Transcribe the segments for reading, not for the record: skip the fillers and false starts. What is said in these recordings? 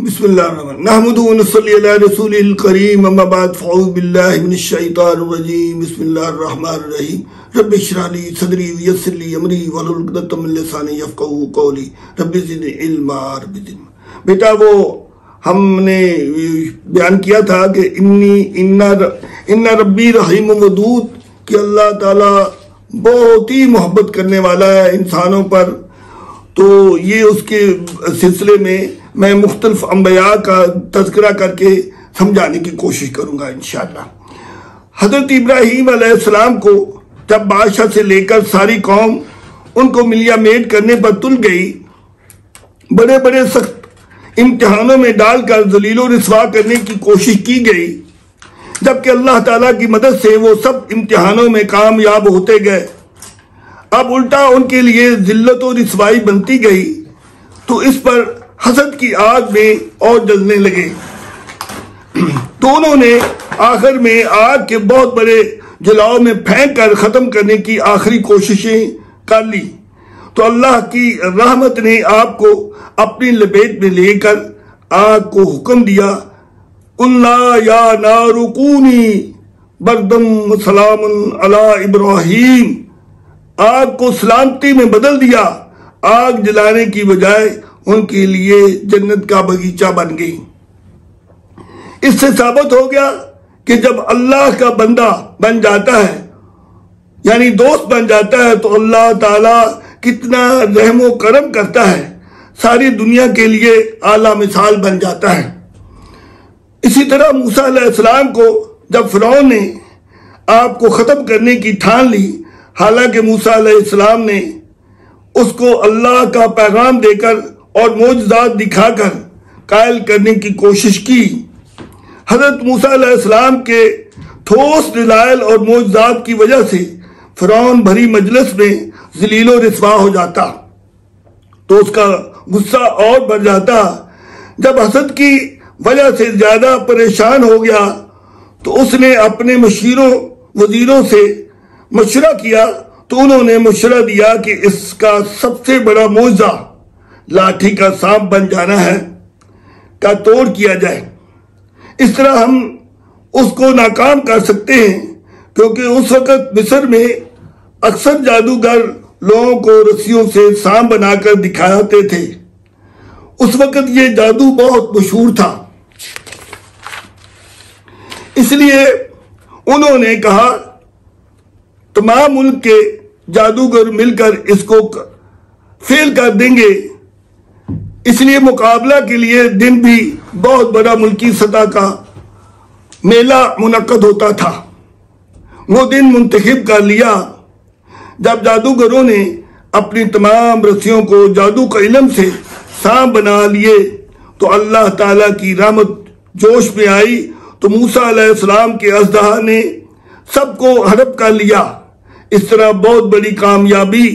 بسم اللہ الرحمن الرحیم نحمد و نصلی علی رسول الکریم اما بعد فاعوذ باللہ من الشیطان الرجیم بسم اللہ الرحمن الرحیم رب اشرح لی صدری ویسر لی امری واحلل عقدۃ من لسانی یفقہوا قولی رب زدنی علما رب زدنی بیٹا وہ ہم نے بیان کیا تھا کہ ان ربی رحیم ودود کہ اللہ تعالیٰ بہت ہی محبت کرنے والا ہے انسانوں پر. تو یہ اس کے سلسلے میں مختلف انبیاء کا تذکرہ کر کے سمجھانے کی کوشش کروں گا انشاءاللہ. حضرت ابراہیم علیہ السلام کو جب بادشاہ سے لے کر ساری قوم ان کو ملیا میٹ کرنے پر تل گئی، بڑے بڑے سخت امتحانوں میں ڈال کر ذلیل و رسوا کرنے کی کوشش کی گئی، جبکہ اللہ تعالیٰ کی مدد سے وہ سب امتحانوں میں کامیاب ہوتے گئے. اب الٹا ان کے لیے ذلت و رسوائی بنتی گئی تو اس پر حسد کی آگ میں اور جلنے لگے. تو انہوں نے آخر میں آگ کے بہت بڑے جلاؤ میں پھینک کر ختم کرنے کی آخری کوششیں کر لی. تو اللہ کی رحمت نے آپ کو اپنی لپیٹ میں لے کر آگ کو حکم دیا، قُلْنَا يَا نَارُ كُونِي بَرْدًا وَسَلَامًا عَلَىٰ إِبْرَاهِيمَ. آگ کو سلامتی میں بدل دیا، آگ جلانے کی بجائے ان کے لیے جنت کا باغیچہ بن گئی. اس سے ثابت ہو گیا کہ جب اللہ کا بندہ بن جاتا ہے یعنی دوست بن جاتا ہے تو اللہ تعالیٰ کتنا رحم و کرم کرتا ہے، ساری دنیا کے لیے اعلیٰ مثال بن جاتا ہے. اسی طرح موسیٰ علیہ السلام کو جب فرعون نے آپ کو ختم کرنے کی ٹھان لی، حالانکہ موسیٰ علیہ السلام نے اس کو اللہ کا پیغام دے کر اور معجزات دکھا کر قائل کرنے کی کوشش کی، حضرت موسیٰ علیہ السلام کے ٹھوس دلائل اور معجزات کی وجہ سے فرعون بھری مجلس میں ذلیل و رسوا ہو جاتا تو اس کا غصہ اور بڑھ جاتا. جب حسد کی وجہ سے زیادہ پریشان ہو گیا تو اس نے اپنے مشیروں وزیروں سے مشورہ کیا تو انہوں نے مشورہ دیا کہ اس کا سب سے بڑا معجزہ لاٹھی کا سانپ بن جانا ہے، کا توڑ کیا جائے. اس طرح ہم اس کو ناکام کر سکتے ہیں، کیونکہ اس وقت مصر میں اکثر جادوگر لوگوں کو رسیوں سے سانپ بنا کر دکھاتے تھے. اس وقت یہ جادو بہت مشہور تھا، اس لیے انہوں نے کہا تمام ملک کے جادوگر مل کر اس کو فیل کر دیں گے. اس لیے مقابلہ کے لیے دن بھی بہت بڑا ملکی سطح کا میلہ منعقد ہوتا تھا. وہ دن منتخب کر لیا جب جادوگروں نے اپنی تمام رسیوں کو جادو کا علم سے سانپ بنا لیے تو اللہ تعالیٰ کی رحمت جوش میں آئی تو موسیٰ علیہ السلام کے اژدہا نے سب کو ہڑپ کر لیا. اس طرح بہت بڑی کامیابی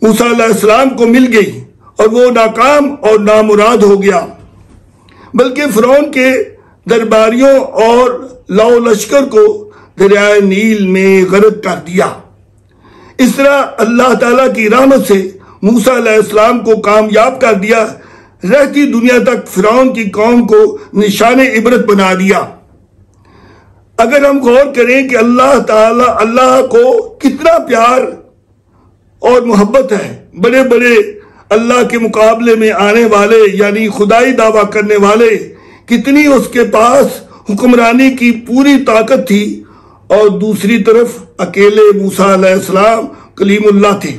موسیٰ علیہ السلام کو مل گئی اور وہ ناکام اور نامراد ہو گیا، بلکہ فرعون کے درباریوں اور لو لشکر کو دریائے نیل میں غرق کر دیا. اس طرح اللہ تعالیٰ کی رحمت سے موسیٰ علیہ السلام کو کامیاب کر دیا، رہتی دنیا تک فرعون کی قوم کو نشان عبرت بنا دیا. اگر ہم غور کریں کہ اللہ تعالیٰ اللہ کو کتنا پیار اور محبت ہے، بڑے بڑے اللہ کے مقابلے میں آنے والے یعنی خدائی دعویٰ کرنے والے کتنی اس کے پاس حکمرانی کی پوری طاقت تھی، اور دوسری طرف اکیلے موسیٰ علیہ السلام کلیم اللہ تھے.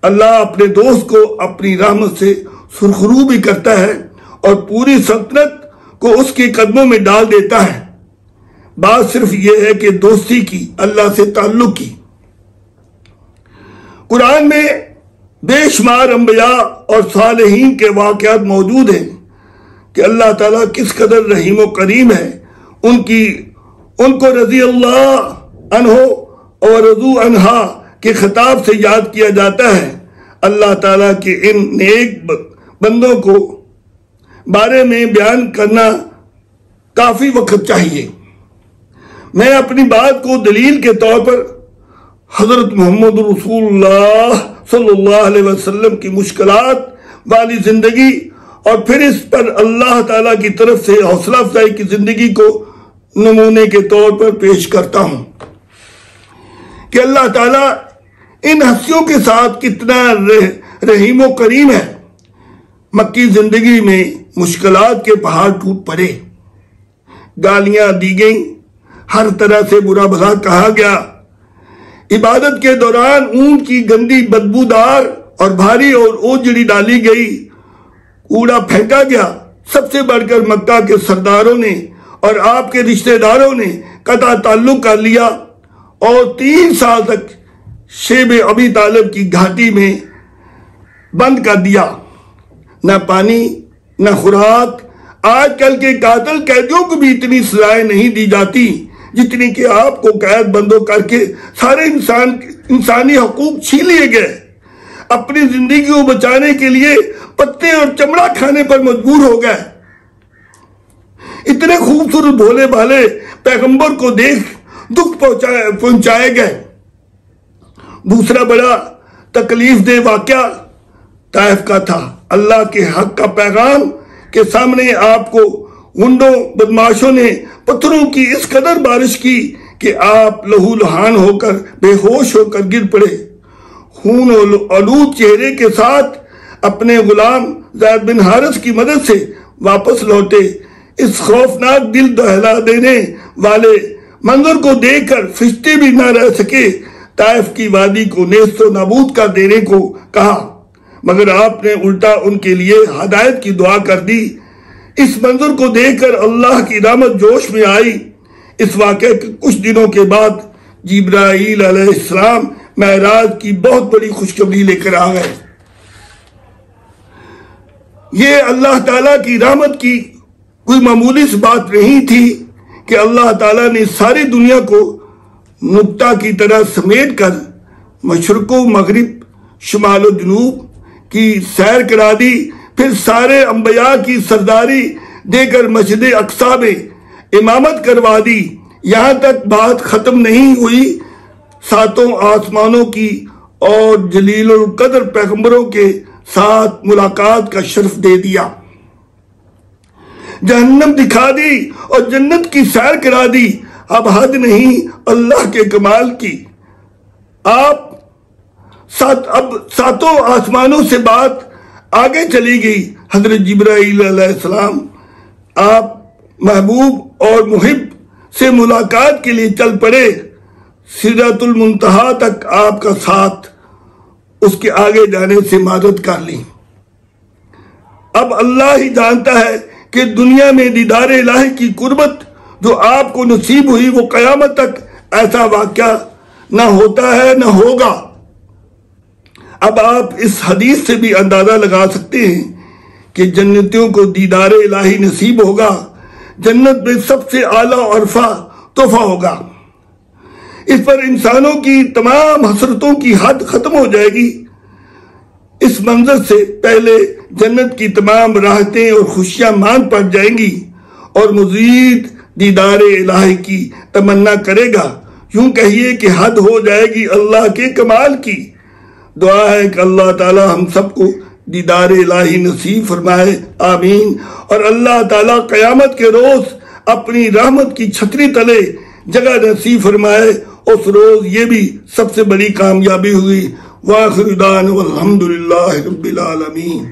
اللہ اپنے دوست کو اپنی رحمت سے سرخرو بھی کرتا ہے اور پوری سلطنت کو اس کے قدموں میں ڈال دیتا ہے. بات صرف یہ ہے کہ دوستی کی، اللہ سے تعلق کی. قرآن میں بے شمار انبیاء اور صالحین کے واقعات موجود ہیں کہ اللہ تعالیٰ کس قدر رحیم و کریم ہے. ان کو رضی اللہ عنہ اور رضو عنہا کے خطاب سے یاد کیا جاتا ہے. اللہ تعالیٰ کے ان نیک بندوں کو بارے میں بیان کرنا کافی وقت چاہیے. میں اپنی بات کو دلیل کے طور پر حضرت محمد رسول اللہ صلی اللہ علیہ وسلم کی مشکلات والی زندگی اور پھر اس پر اللہ تعالیٰ کی طرف سے حوصلہ افزائی کی زندگی کو نمونے کے طور پر پیش کرتا ہوں کہ اللہ تعالیٰ ان ہستیوں کے ساتھ کتنا رحیم و کریم ہے۔ مکی زندگی میں مشکلات کے پہاڑ ٹوٹ پڑے، گالیاں دی گئیں، ہر طرح سے برا بھلا کہا گیا، عبادت کے دوران اونٹ کی گندی بدبودار اور بھاری اور اوجڑی ڈالی گئی، کوڑا پھینکا گیا۔ سب سے بڑھ کر مکہ کے سرداروں نے اور آپ کے رشتہ داروں نے قطع تعلق کر لیا اور 3 سال تک شیب ابی طالب کی گھاٹی میں بند کر دیا، نہ پانی نہ خوراک۔ آج کل کے قاتل قیدیوں کو بھی اتنی سزائیں نہیں دی جاتی جتنی کہ آپ کو قید بندوں کر کے سارے انسانی حقوق چھین لیے گئے۔ اپنی زندگی کو بچانے کے لیے پتے اور چمڑا کھانے پر مجبور ہو گئے۔ اتنے خوبصورت بھولے بھالے پیغمبر کو دیکھ دکھ پہنچائے گئے۔ دوسرا بڑا تکلیف دہ واقعہ طائف کا تھا۔ اللہ کے حق کا پیغام کے سامنے آپ کو گنڈوں بدماشوں نے پتھروں کی اس قدر بارش کی کہ آپ لہو لہان ہو کر بے ہوش ہو کر گر پڑے۔ خون آلود چہرے کے ساتھ اپنے غلام زید بن حارث کی مدد سے واپس لوٹے۔ اس خوفناک دل دہلا دینے والے منظر کو دیکھ کر فرشتے بھی نہ رہ سکے۔ طائف کی وادی کو نیست و نابود کر دینے کو کہا، مگر آپ نے الٹا ان کے لیے ہدایت کی دعا کر دی۔ اس منظر کو دیکھ کر اللہ کی رحمت جوش میں آئی۔ اس واقعے کے کچھ دنوں کے بعد جبرائیل علیہ السلام معراج کی بہت بڑی خوشخبری لے کر آ گئے۔ یہ اللہ تعالیٰ کی رحمت کی کوئی معمولی سی بات نہیں تھی کہ اللہ تعالیٰ نے ساری دنیا کو نقطہ کی طرح سمیٹ کر مشرق و مغرب، شمال و جنوب کی سیر کرا دی، پھر سارے انبیاء کی سرداری دے کر مسجد اقصی میں امامت کروا دی۔ یہاں تک بات ختم نہیں ہوئی، 7 آسمانوں کی اور جلیل القدر پیغمبروں کے ساتھ ملاقات کا شرف دے دیا، جہنم دکھا دی اور جنت کی سیر کرا دی۔ اب حد نہیں اللہ کے کمال کی۔ اب 7 آسمانوں سے بات آگے چلی گئی۔ حضرت جبرائیل علیہ السلام آپ محبوب اور محب سے ملاقات کے لیے چل پڑے۔ سدرۃ المنتہا تک آپ کا ساتھ، اس کے آگے جانے سے معذرت کر لی۔ اب اللہ ہی جانتا ہے کہ دنیا میں دیدار الہی کی قربت جو آپ کو نصیب ہوئی وہ قیامت تک ایسا واقعہ نہ ہوتا ہے نہ ہوگا۔ اب آپ اس حدیث سے بھی اندازہ لگا سکتے ہیں کہ جنتیوں کو دیدار الہی نصیب ہوگا، جنت میں سب سے اعلیٰ اور عرفہ تحفہ ہوگا۔ اس پر انسانوں کی تمام حسرتوں کی حد ختم ہو جائے گی۔ اس منظر سے پہلے جنت کی تمام راحتیں اور خوشیاں مان پڑ جائیں گی اور مزید دیدار الہی کی تمنا کرے گا۔ یوں کہیے کہ حد ہو جائے گی اللہ کے کمال کی۔ دعا ہے کہ اللہ تعالی ہم سب کو دیدار الہی نصیب فرمائے، آمین۔ اور اللہ تعالی قیامت کے روز اپنی رحمت کی چھتری تلے جگہ نصیب فرمائے۔ اس روز یہ بھی سب سے بڑی کامیابی ہوئی۔ وآخر دعوانا والحمدللہ رب العالمین۔